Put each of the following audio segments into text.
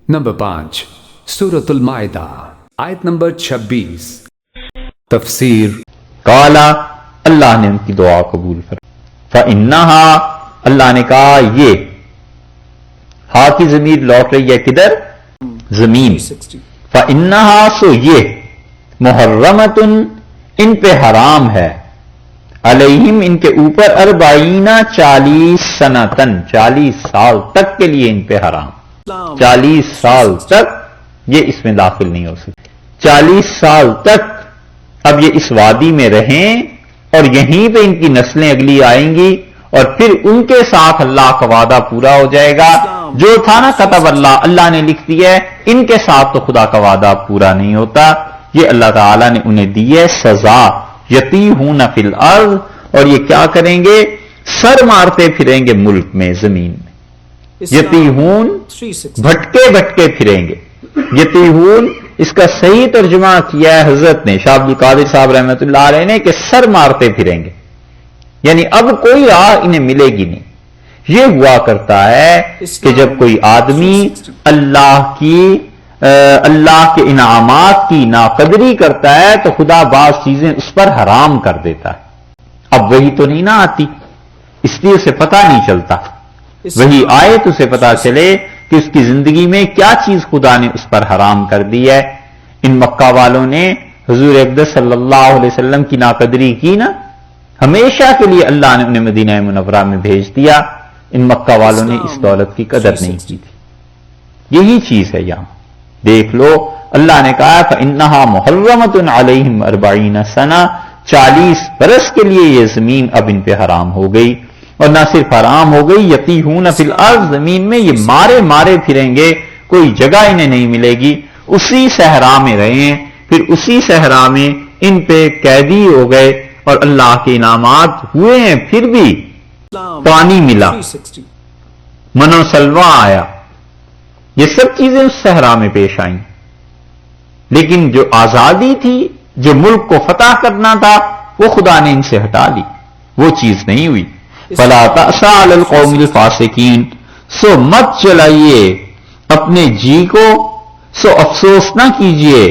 Number 5 सूरतुल माइदा आयत number 26 तफसीर काला अल्लाह ने उनकी दुआ कबूल कर फ़इन्नहा अल्लाह ने कहा ये हा की ज़मीर लौट रही है किधर जमीन फ़इन्नहा सो ये मुहर्रमतुन इन पे हराम है अलैहिम इनके ऊपर अरबाईना 40 सनतन 40 साल तक के लिए इन पे हराम 40 साल तक ये इसमें दाखिल नहीं हो सकते 40 साल तक अब ये इस वादी में रहें और यहीं पे इनकी नस्लें अगली आएंगी और फिर उनके साथ अल्लाह का वादा पूरा हो जाएगा जो था ना कतब अल्लाह ने लिख दिया है इनके साथ तो खुदा का वादा पूरा नहीं होता ये अल्लाह ताला ने उन्हें दी है सजा यतीहून फिल अर्ज़ और ये क्या करेंगे सर मारते फिरेंगे मुल्क में जमीन में यतीहून भटके भटके फिरेंगे यतीहून इसका सही तर्जुमा किया है हजरत ने शाह अब्दुल कादिर साहब रहमतुल्लाह अलैह ने कि सर मारते फिरेंगे यानी अब कोई राह इन्हें मिलेगी नहीं ये हुआ करता है कि जब कोई आदमी अल्लाह के इनामात की नाकदरी करता है तो खुदा बाज चीजें उस पर हराम कर देता है अब वही तो नहीं ना आती इसलिए उसे पता नहीं चलता वही आए तो उसे पता चले कि उसकी जिंदगी में क्या चीज खुदा ने उस पर हराम कर दी है इन मक्का वालों ने हुजूर अक़दस सल्लल्लाहु अलैहि वसल्लम की नाकदरी की ना हमेशा के लिए अल्लाह ने उन्हें मदीना मुनव्वरा में भेज दिया इन मक्का वालों ने इस दौलत की कदर नहीं की थी यही चीज है यहां देख लो अल्लाह ने कहा फ़इन्नहा मुहर्रमतुन अलैहिम 40 सना 40 बरस के लिए यह जमीन अब इन पे हराम हो गई और ना सिर्फ हराम हो गई यतीहून फिल अर्ज़ जमीन में ये मारे मारे फिरेंगे कोई जगह इन्हें नहीं मिलेगी उसी सहरा में रहे फिर उसी सहरा में इन पे कैदी हो गए और अल्लाह के इनामात हुए हैं फिर भी पानी मिला मनोसलवा आया ये सब चीजें उस सहरा में पेश आईं लेकिन जो आजादी थी जो मुल्क को फतह करना था वो खुदा ने इनसे हटा ली वो चीज नहीं हुई फला तअसा अलल कौमिल फासिकीन सो मत चलाइए अपने जी को सो अफसोस ना कीजिए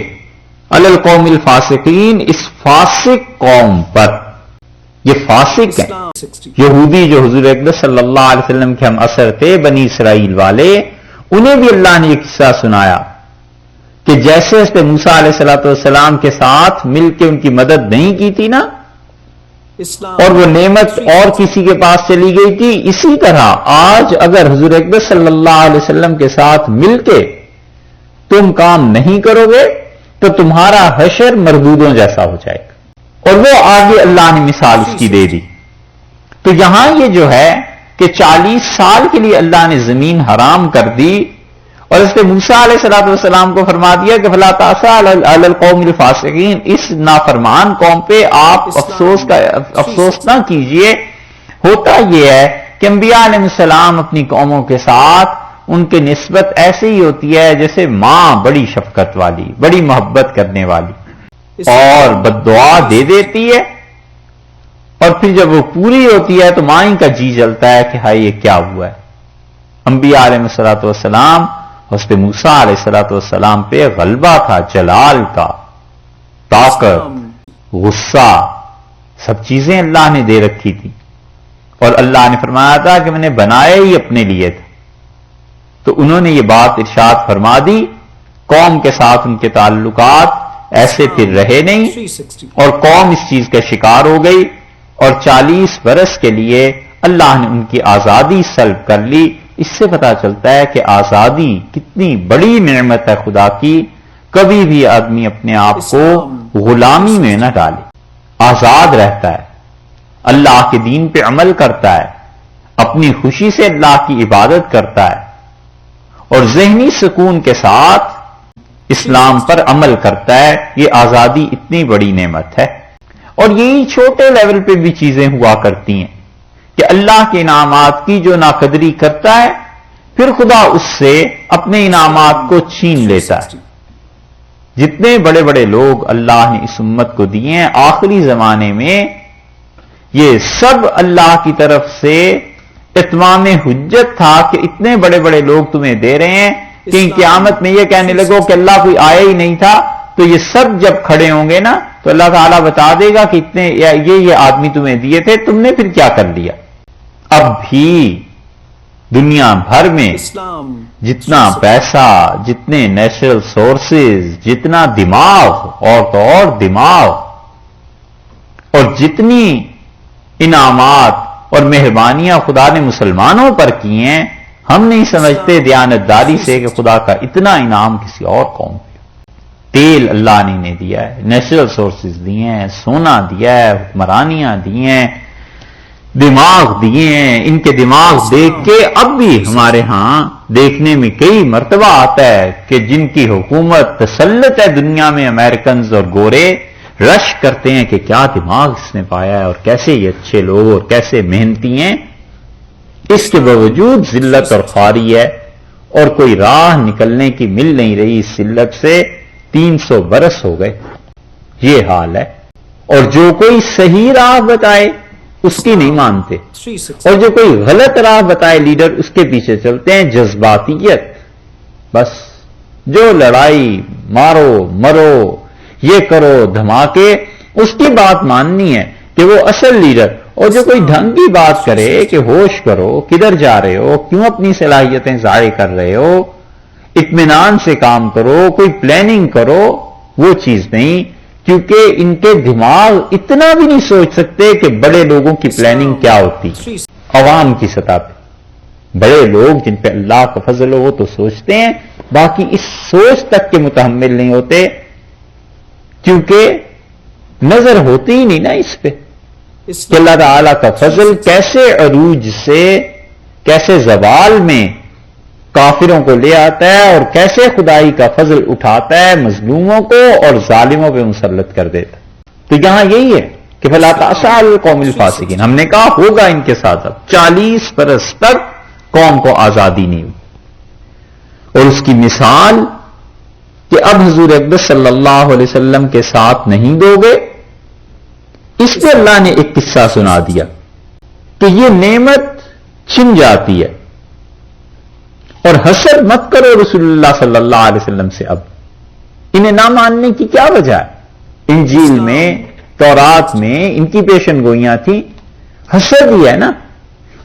अलल कौमिल फासिकीन इस फासिक कौम पर ये फासिक है यहूदी जो हुजूर अक़दस सल्लल्लाहु अलैहि वसल्लम के हम असर थे बनी इसराइल वाले उन्हें भी अल्लाह ने यह किस्सा सुनाया कि जैसे हज़रत मूसा अलैहिस्सलाम के साथ मिलकर उनकी मदद नहीं की थी ना और वो नेमत और किसी के पास चली गई थी इसी तरह आज अगर हुजूर अक़दस सल्लल्लाहु अलैहि वसल्लम के साथ मिलके तुम काम नहीं करोगे तो तुम्हारा हशर मरदूदों जैसा हो जाएगा और वो आगे अल्लाह ने मिसाल उसकी दे दी तो यहां ये जो है कि 40 साल के लिए अल्लाह ने जमीन हराम कर दी और इसके मूसा अलैहिस्सलाम को फरमा दिया कि फला तासा अलल कौमिल फासिकीन इस नाफरमान कौम पे आप अफसोस ना कीजिए होता यह है कि अंबिया अलैहिस्सलाम अपनी कौमों के साथ उनके निस्बत ऐसे ही होती है जैसे मां बड़ी शफकत वाली बड़ी मोहब्बत करने वाली और बद्दुआ दे देती है और फिर जब वो पूरी होती है तो मां ही का जी जलता है कि हाय ये क्या हुआ है अंबिया अलैहिस्सलाम हज़रत मूसा अलैहिस्सलाम पे गलबा था जलाल का ताकत गुस्सा सब चीजें अल्लाह ने दे रखी थी और अल्लाह ने फरमाया था कि मैंने बनाया ही अपने लिए था तो उन्होंने ये बात इरशाद फरमा दी कौम के साथ उनके ताल्लुकात ऐसे फिर रहे नहीं और कौम इस चीज का शिकार हो गई और 40 बरस के लिए अल्लाह ने उनकी आजादी सल्ब कर ली इससे पता चलता है कि आजादी कितनी बड़ी नेमत है खुदा की कभी भी आदमी अपने आप को गुलामी में न डाले आजाद रहता है अल्लाह के दीन पे अमल करता है अपनी खुशी से अल्लाह की इबादत करता है और ज़हनी सुकून के साथ इस्लाम पर अमल करता है ये आजादी इतनी बड़ी नेमत है और यही छोटे लेवल पे भी चीजें हुआ करती हैं कि अल्लाह के इनामात की जो नाकदरी करता है फिर खुदा उससे अपने इनामात को छीन लेता है जितने बड़े बड़े लोग अल्लाह ने इस उम्मत को दिए हैं आखिरी जमाने में ये सब अल्लाह की तरफ से इत्माम हुज्जत था कि इतने बड़े बड़े लोग तुम्हें दे रहे हैं کہ قیامت میں یہ کہنے لگو کہ اللہ کوئی آیا ہی نہیں تھا، تو یہ سب جب کھڑے ہوں گے نا تو اللہ تعالیٰ بتا دے گا کہ اتنے یہ آدمی تمہیں دیے تھے، تم نے پھر کیا کر لیا۔ اب بھی دنیا بھر میں جتنا پیسہ، جتنے نیچرل سورسز، جتنا دماغ اور دماغ اور جتنی انعامات اور مہربانیاں خدا نے مسلمانوں پر کی ہیں، ہم نہیں سمجھتے دیانتداری سے کہ خدا کا اتنا انعام کسی اور قوم پہ۔ تیل اللہ نے انہیں دیا ہے، نیچرل سورسز دیے ہیں، سونا دیا ہے، حکمرانیاں دی ہیں، دماغ دیے ہیں۔ ان کے دماغ دیکھ کے اب بھی ہمارے ہاں دیکھنے میں کئی مرتبہ آتا ہے کہ جن کی حکومت تسلط ہے دنیا میں، امریکنز اور گورے رش کرتے ہیں کہ کیا دماغ اس نے پایا ہے اور کیسے یہ اچھے لوگ اور کیسے محنتی ہیں۔ اس کے باوجود ذلت اور خواری ہے اور کوئی راہ نکلنے کی مل نہیں رہی اس ذلت سے۔ 300 برس ہو گئے یہ حال ہے، اور جو کوئی صحیح راہ بتائے اس کی نہیں مانتے، اور جو کوئی غلط راہ بتائے لیڈر اس کے پیچھے چلتے ہیں۔ جذباتیت، بس جو لڑائی، مارو مرو، یہ کرو دھماکے، اس کی بات ماننی ہے کہ وہ اصل لیڈر۔ اور جو کوئی ڈھنگ کی بات کرے کہ ہوش کرو، کدھر جا رہے ہو، کیوں اپنی صلاحیتیں ضائع کر رہے ہو، اطمینان سے کام کرو، کوئی پلاننگ کرو، وہ چیز نہیں، کیونکہ ان کے دماغ اتنا بھی نہیں سوچ سکتے کہ بڑے لوگوں کی پلاننگ کیا ہوتی۔ عوام کی سطح پہ بڑے لوگ جن پہ اللہ کا فضل ہو وہ تو سوچتے ہیں، باقی اس سوچ تک کے متحمل نہیں ہوتے، کیونکہ نظر ہوتی ہی نہیں نا اس پہ کہ اللہ تعالیٰ کا فضل کیسے عروج سے، کیسے زوال میں کافروں کو لے آتا ہے اور کیسے خدائی کا فضل اٹھاتا ہے مظلوموں کو اور ظالموں پہ مسلط کر دیتا ہے۔ تو یہاں یہی ہے کہ فلا تأسوا علی القوم الفاسقین، ہم نے کہا ہوگا ان کے ساتھ۔ اب 40 برس تک قوم کو آزادی نہیں ہوئی، اور اس کی مثال کہ اب حضور اقدس صلی اللہ علیہ وسلم کے ساتھ نہیں دو گے، اس پہ اللہ نے ایک قصہ سنا دیا کہ یہ نعمت چھن جاتی ہے، اور حسد مت کرو رسول اللہ صلی اللہ علیہ وسلم سے۔ اب انہیں نہ ماننے کی کیا وجہ ہے؟ انجیل میں، تورات میں ان کی پیشن گوئیاں تھیں، حسد ہی ہے نا۔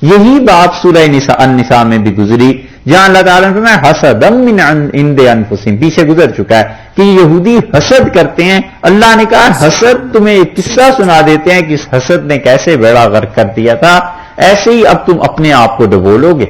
یہی بات سورہ النساء میں بھی گزری، جہاں اللہ تعالیٰ نے فرمایا حسدا من عند انفسہم، پیچھے گزر چکا ہے کہ یہودی حسد کرتے ہیں۔ اللہ نے کہا حسد، تمہیں ایک قصہ سنا دیتے ہیں کہ اس حسد نے کیسے بیڑا غرق کر دیا تھا، ایسے ہی اب تم اپنے آپ کو ڈبولو گے۔